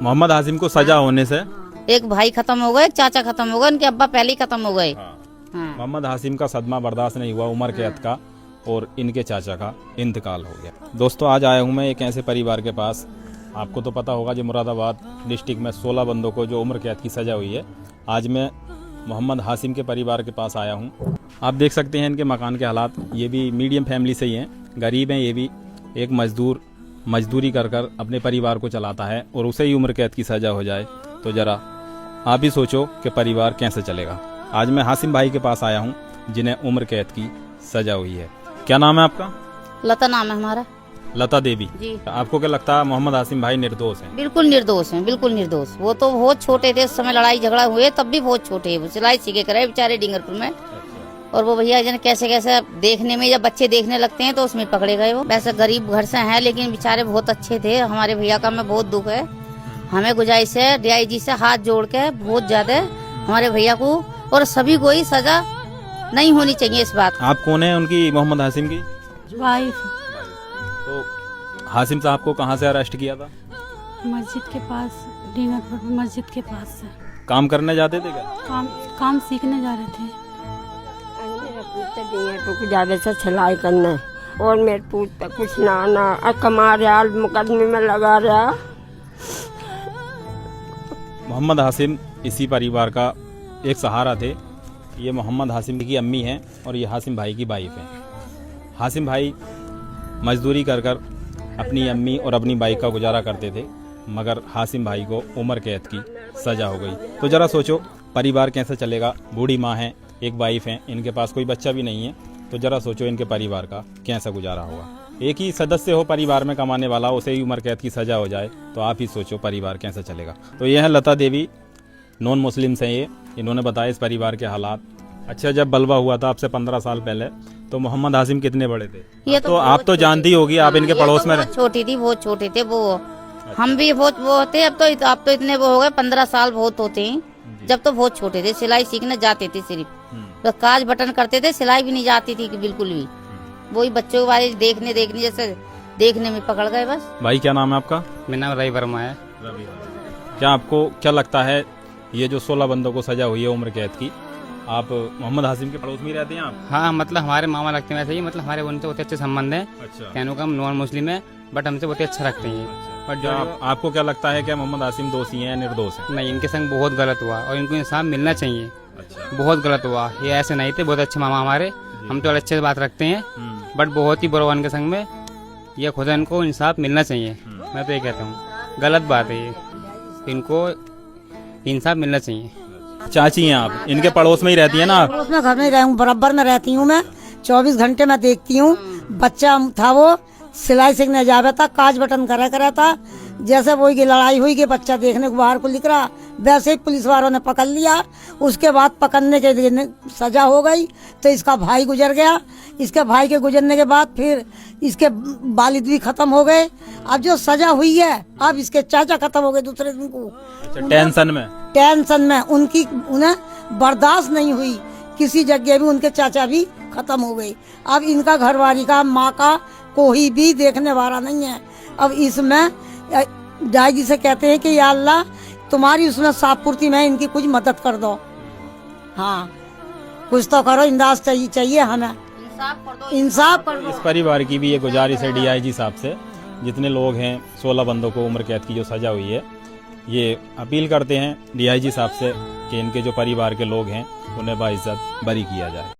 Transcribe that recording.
मोहम्मद हाशिम को सजा होने से एक भाई खत्म हो गए, एक चाचा खत्म हो गए, उनके अब्बा पहले ही खत्म हो गए। हाँ। मोहम्मद हाशिम का सदमा बर्दाश्त नहीं हुआ, उम्र कैद का, और इनके चाचा का इंतकाल हो गया। दोस्तों, आज आया हूँ मैं एक ऐसे परिवार के पास। आपको तो पता होगा, जो मुरादाबाद डिस्ट्रिक्ट में 16 बंदों को जो उम्र कैद की सजा हुई है। आज मैं मोहम्मद हाशिम के परिवार के पास आया हूँ। आप देख सकते हैं इनके मकान के हालात। ये भी मीडियम फैमिली से ही हैं, गरीब हैं। ये भी एक मजदूरी कर कर अपने परिवार को चलाता है, और उसे ही उम्र कैद की सजा हो जाए तो जरा आप ही सोचो कि परिवार कैसे चलेगा। आज मैं हाशिम भाई के पास आया हूँ, जिन्हें उम्र कैद की सजा हुई है। क्या नाम है आपका? लता नाम है हमारा। लता देवी जी। आपको क्या लगता है मोहम्मद हाशिम भाई निर्दोष हैं? बिल्कुल निर्दोष हैं, बिल्कुल निर्दोष। वो तो बहुत छोटे थे उस समय लड़ाई झगड़ा हुए, तब भी बहुत छोटे हैं। वो सिलाई सीखे करे बेचारे डिंगरपुर में। और वो भैया जन कैसे कैसे देखने में, जब बच्चे देखने लगते हैं तो उसमें पकड़े गए। वो वैसे गरीब घर से हैं, लेकिन बेचारे बहुत अच्छे थे। हमारे भैया का हमें बहुत दुख है। हमें गुजारिश है DIG से हाथ जोड़ के, बहुत ज्यादा हमारे भैया को और सभी को ही सजा नहीं होनी चाहिए इस बात। आप कौन है उनकी, मोहम्मद हाशिम की वाइफ? तो हाशिम साहब को कहाँ से अरेस्ट किया था? मस्जिद के पास, डिंगरपुर मस्जिद के पास से। काम करने जाते थे क्या? काम सीखने जा रहे थे। को ज्यादा से सिलाई करना, और मेरे पूत पे कुछ ना आना, और कमा रहा, मुकदमे में लगा रहा। मोहम्मद हाशिम इसी परिवार का एक सहारा थे। ये मोहम्मद हाशिम की अम्मी हैं और ये हाशिम भाई की वाइफ हैं। हाशिम भाई मजदूरी कर कर अपनी अम्मी और अपनी बाइक का गुजारा करते थे, मगर हाशिम भाई को उम्र कैद की सजा हो गई। तो जरा सोचो परिवार कैसे चलेगा। बूढ़ी माँ है, एक वाइफ है, इनके पास कोई बच्चा भी नहीं है। तो जरा सोचो इनके परिवार का कैसा गुजारा होगा। एक ही सदस्य हो परिवार में कमाने वाला, उसे ही उम्र कैद की सजा हो जाए तो आप ही सोचो परिवार कैसे चलेगा। तो ये है लता देवी, नॉन मुस्लिम्स हैं ये। इन्होंने बताया इस परिवार के हालात। अच्छा, जब बलवा हुआ था आपसे 15 साल पहले, तो मोहम्मद हाशिम कितने बड़े थे? ये तो आप तो जानती होगी, आप इनके पड़ोस में। छोटी थी, बहुत छोटे थे वो। हम भी बहुत वो होते। अब तो इतने वो हो गए, 15 साल बहुत होते हैं। जब तो बहुत छोटे थे, सिलाई सीखने जाते थे सिर्फ, तो काज बटन करते थे, सिलाई भी नहीं जाती थी कि बिल्कुल भी। वही बच्चों के बारे देखने जैसे देखने में पकड़ गए बस। भाई क्या नाम है आपका? मेरा नाम रवि वर्मा है। क्या आपको क्या लगता है, ये जो 16 बंदों को सजा हुई है उम्र कैद की, आप मोहम्मद हाशिम के पड़ोस में रहते हैं आप? हाँ, मतलब हमारे मामा लगते हैं वैसे ही। मतलब हमारे उनसे बहुत अच्छे संबंध हैं। अच्छा। कहने का हम नॉन मुस्लिम है, बट हमसे बहुत अच्छा रखते हैं। बट जो आपको क्या लगता है, क्या मोहम्मद हाशिम दोषी हैं या निर्दोष हैं? नहीं, इनके संग बहुत गलत हुआ और इनको इंसाफ मिलना चाहिए। अच्छा। बहुत गलत हुआ, ये ऐसे नहीं थे। बहुत अच्छे मामा हमारे, हम तो अच्छे से बात रखते हैं, बट बहुत ही बुरा हुआ इनके संग में। ये खुद इनको इंसाफ मिलना चाहिए। मैं तो ये कहता हूँ, गलत बात है ये, इनको इंसाफ मिलना चाहिए। चाची हैं आप, इनके पड़ोस में ही रहती है ना आप? पड़ोस में घर में ही रहूं, बराबर में रहती हूँ मैं। 24 घंटे मैं देखती हूँ। बच्चा था वो सिलाई सीखने जावे था, काज बटन करा था। जैसे वही की लड़ाई हुई कि बच्चा देखने को बाहर को लिख रहा, वैसे ही पुलिस वालों ने पकड़ लिया। उसके बाद पकड़ने के लिए सजा हो गई, तो इसका भाई गुजर गया। इसके भाई के गुजरने के बाद फिर इसके वालिद भी खत्म हो गए। अब जो सजा हुई है, अब इसके चाचा खत्म हो गए दूसरे दिन को। अच्छा, टेंशन में उन्हें बर्दाश्त नहीं हुई। किसी जगह भी उनके चाचा भी खत्म हो गए। अब इनका घरवाली का, माँ का कोई भी देखने वाला नहीं है। अब इसमें DIG से कहते हैं कि या अल्लाह तुम्हारी उसमें सापूर्ति में इनकी कुछ मदद कर दो। हाँ, कुछ तो करो, इंदाज चाहिए हमें, इंसाफ कर दो। इस परिवार की भी ये गुजारिश है DIG साहब से, जितने लोग हैं 16 बंदों को उम्र कैद की जो सजा हुई है, ये अपील करते हैं DIG साहब से कि इनके जो परिवार के लोग हैं उन्हें बाइज्जत बरी किया जाए।